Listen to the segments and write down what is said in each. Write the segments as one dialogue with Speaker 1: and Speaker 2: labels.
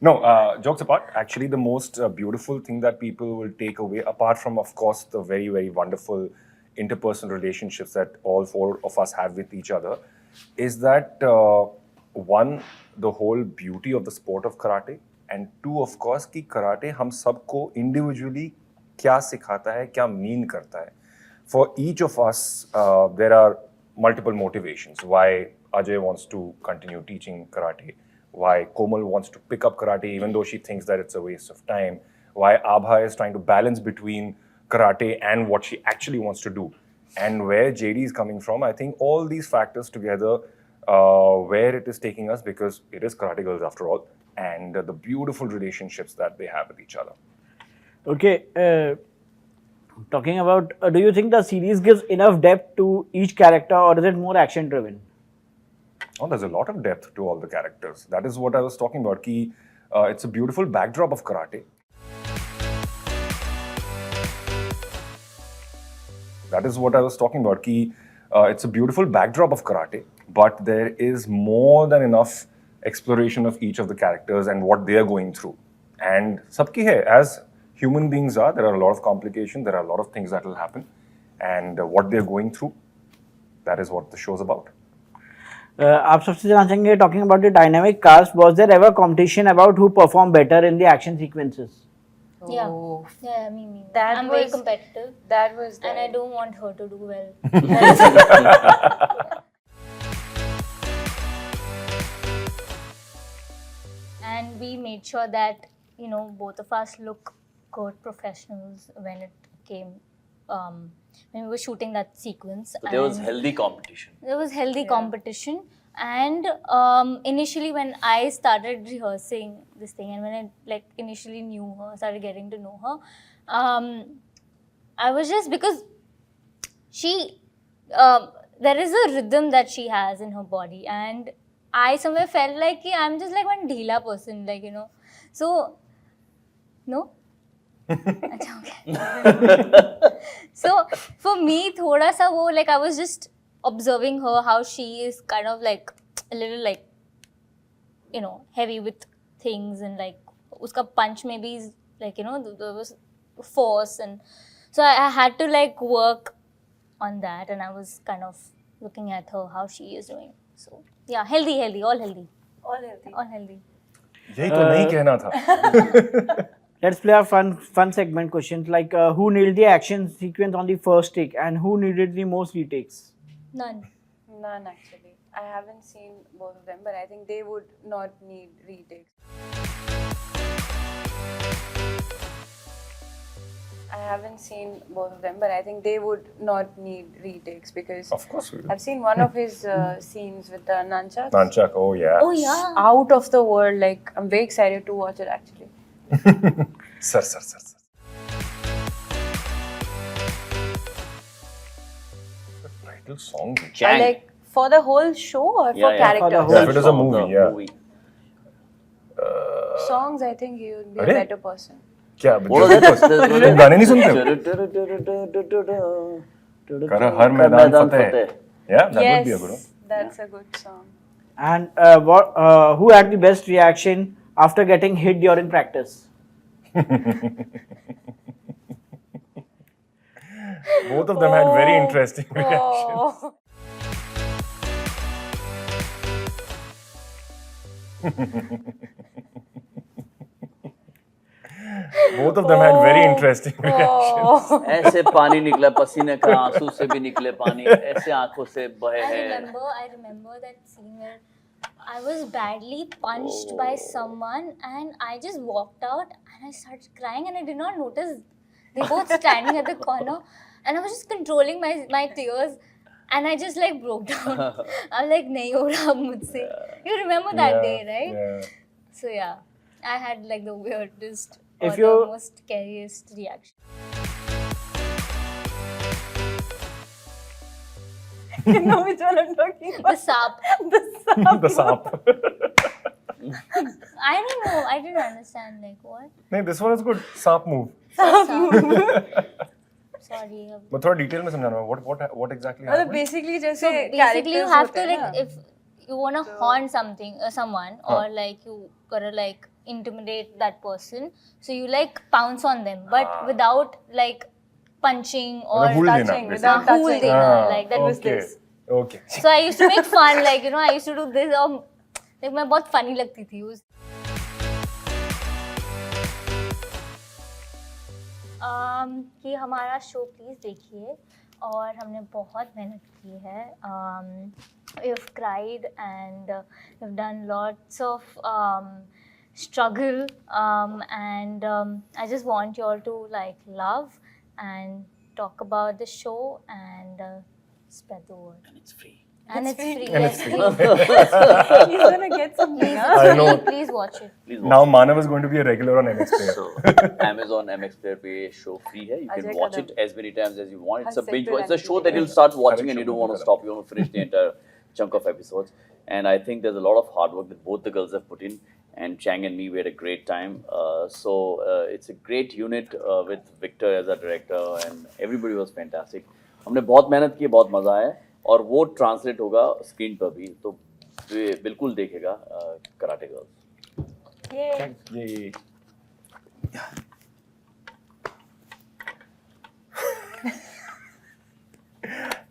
Speaker 1: No, jokes apart, actually the most beautiful thing that people will take away, apart from, of course, the very, very wonderful interpersonal relationships that all four of us have with each other, is that one, the whole beauty of the sport of karate, and two, of course, कि karate हम सबको individually क्या सिखाता है, क्या mean करता है. For each of us, there are multiple motivations why Ajay wants to continue teaching karate, why Komal wants to pick up karate even though she thinks that it's a waste of time, why Abha is trying to balance between karate and what she actually wants to do, and where JD is coming from. I think all these factors together, where it is taking us, because it is Karate Girls after all, and the beautiful relationships that they have with each other.
Speaker 2: Okay, talking about, do you think the series gives enough depth to each character, or is it more action driven?
Speaker 1: Oh, there's a lot of depth to all the characters. That is what I was talking about. It's a beautiful backdrop of karate. That is what I was talking about. It's a beautiful backdrop of karate, but there is more than enough exploration of each of the characters and what they are going through. And sabki hai, as human beings are, there are a lot of complications, there are a lot of things that will happen, and what they're going through, that is what the show's about.
Speaker 2: आप सबसे जानना चाहेंगे, talking about the dynamic cast, was there ever competition about who performed better in the action sequences?
Speaker 3: Yeah.
Speaker 4: Oh.
Speaker 3: Yeah, me.
Speaker 4: That
Speaker 3: I'm very
Speaker 4: was-
Speaker 3: competitive.
Speaker 4: That was
Speaker 3: And I
Speaker 4: the-
Speaker 3: don't want her to do well. And we made sure that, you know, both of us look good professionals when it came, when we were shooting that sequence.
Speaker 5: So there was
Speaker 3: And
Speaker 5: healthy competition.
Speaker 3: there was healthy competition. And initially when I started rehearsing this thing, and when I like initially knew her, started getting to know her, I was just, because she, there is a rhythm that she has in her body, and I somewhere felt like I'm just like one dheela person, like, you know. So, no? Acha, okay. So, for me, thoda sa wo, like, I was just observing her, how she is kind of like a little like, you know, heavy with things, and like, uska punch maybe is like, you know, there was force, and so I had to like work on that, and I was kind of looking at her, how she is doing. So, yeah, healthy, all healthy.
Speaker 4: All healthy.
Speaker 3: All healthy.
Speaker 1: यही तो नहीं कहना था.
Speaker 2: Let's play a fun segment questions like who nailed the action sequence on the first take and who needed the most retakes?
Speaker 3: None.
Speaker 4: None actually. I haven't seen both of them, but I think they would not need retakes. I haven't seen both of them, but I think they would not need retakes because
Speaker 1: Of course we will.
Speaker 4: I've seen one of his scenes with the nunchucks.
Speaker 1: Nunchuck, oh yeah.
Speaker 3: Oh, yeah.
Speaker 4: Out of the world. Like, I'm very excited to watch it actually.
Speaker 1: Sir. The title song.
Speaker 5: Chang.
Speaker 4: Like, for the whole show or for
Speaker 5: Yeah,
Speaker 4: characters?
Speaker 2: for the whole
Speaker 1: Yeah, if it is a
Speaker 5: song of
Speaker 1: movie,
Speaker 5: the
Speaker 1: yeah.
Speaker 5: movie.
Speaker 4: Songs, I think he would be a
Speaker 1: अरे?
Speaker 4: better person.
Speaker 1: क्या
Speaker 5: What was that?
Speaker 1: तुम गाने नहीं सुनते हो? कर हर मैदान फतेह. Yeah, that would be a good one.
Speaker 4: That's a good song.
Speaker 2: And who had the best reaction after getting hit during practice?
Speaker 1: Both of them had very interesting reactions.
Speaker 4: Oh.
Speaker 1: Both of them had very interesting reactions.
Speaker 4: Oh.
Speaker 5: ऐसे पानी निकला, पसीने का आंसू से भी निकले पानी, ऐसे आंखों से बहे
Speaker 3: I
Speaker 5: हैं.
Speaker 3: remember that scene where I was badly punched by someone, and I just walked out and I started crying, and I did not notice they both standing at the corner, and I was just controlling my tears, and I just like broke down. I was like, nahi ho raha ab mujhse. You remember that day, right?
Speaker 1: Yeah.
Speaker 3: So yeah, I had like the weirdest
Speaker 2: If
Speaker 3: or the
Speaker 2: you-
Speaker 3: most scariest reaction.
Speaker 4: You know which one I'm talking
Speaker 3: The
Speaker 4: about?
Speaker 3: sap.
Speaker 4: The song.
Speaker 1: The sap.
Speaker 3: I don't know. I didn't understand like what.
Speaker 1: नहीं, this one is good. Sap move.
Speaker 3: Sorry.
Speaker 1: But थोड़ा detail में समझाना. What exactly
Speaker 4: मतलब
Speaker 1: happened?
Speaker 4: basically
Speaker 3: So
Speaker 4: जैसे
Speaker 3: basically, you
Speaker 4: characters
Speaker 3: have
Speaker 4: होते
Speaker 3: to
Speaker 4: हैं
Speaker 3: like
Speaker 4: ना?
Speaker 3: you wanna haunt something, someone, or like you gotta like intimidate that person. So you like pounce on them, but without like punching or
Speaker 1: मतलब हुल देना,
Speaker 4: touching,
Speaker 1: basically.
Speaker 4: without
Speaker 3: हुल
Speaker 4: touching.
Speaker 3: देना, like that was
Speaker 1: okay.
Speaker 3: this.
Speaker 1: Okay.
Speaker 3: So I used to make fun, like, you know, I used to do this. Like मैं बहुत funny लगती थी उस. कि हमारा शो प्लीज़ देखिए और हमने बहुत मेहनत की है. We've cried and we've done lots of struggle, and I just want you all to like love and talk about the show and spread the word.
Speaker 5: And it's free.
Speaker 3: And it's free.
Speaker 1: And
Speaker 3: Yes,
Speaker 1: it's free.
Speaker 3: please.
Speaker 4: He's gonna get something.
Speaker 3: Please,
Speaker 4: Huh?
Speaker 1: I know.
Speaker 3: please watch it.
Speaker 5: Please watch.
Speaker 1: Now Manav is going to be a regular on MX Player.
Speaker 5: So Amazon MX Player पे ये show free है. You can
Speaker 4: Ajay
Speaker 5: watch
Speaker 4: Kadam.
Speaker 5: it as many times as you want. It's a
Speaker 4: Hal
Speaker 5: binge
Speaker 4: sector
Speaker 5: watch. It's a show
Speaker 4: activity.
Speaker 5: that you'll start watching and you
Speaker 1: Correct,
Speaker 5: don't want to
Speaker 1: Kadam.
Speaker 5: stop. You want to finish the entire chunk of episodes. And I think there's a lot of hard work that both the girls have put in. And Chang and me, we had a great time. So it's a great unit with Victor as our director, and everybody was fantastic. हमने बहुत मेहनत की, बहुत मजा आया, और वो translate होगा स्क्रीन पर भी, तो बिल्कुल देखेगा कराटे गर्ल्स.
Speaker 1: Yay.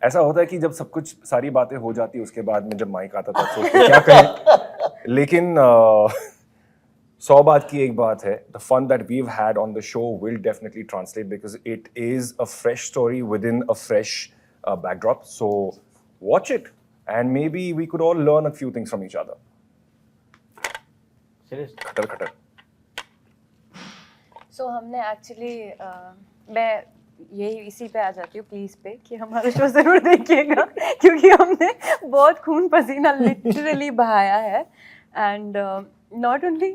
Speaker 1: ऐसा होता है कि जब सब कुछ सारी बातें हो जाती है उसके बाद में जब माइक आता था सोचते क्या करें, लेकिन 100 बात की एक बात है, the fun that we've had on the show will definitely translate because it is a fresh story within a fresh backdrop. So watch it and maybe we could all learn a few things from each other.
Speaker 2: Seriously.
Speaker 1: खटर खटर.
Speaker 4: So हमने actually मैं यही इसी पे आ जाती हूँ please pay कि हमारा शो जरूर देखिएगा क्योंकि हमने बहुत खून पसीना लिटरली बहाया है and not only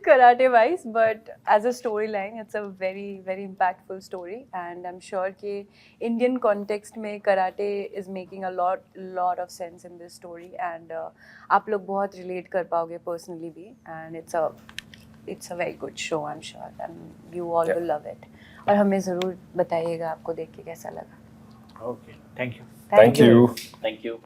Speaker 4: karate wise but as a storyline it's a very impactful story and I'm sure कि Indian context में karate is making a lot of sense in this story and आप लोग बहुत relate कर पाओगे personally भी and it's a very good show I'm sure and you all will love it और हमें ज़रूर बताइएगा आपको देख के कैसा लगा.
Speaker 2: Okay. Thank you.
Speaker 1: Thank you.
Speaker 5: Thank you.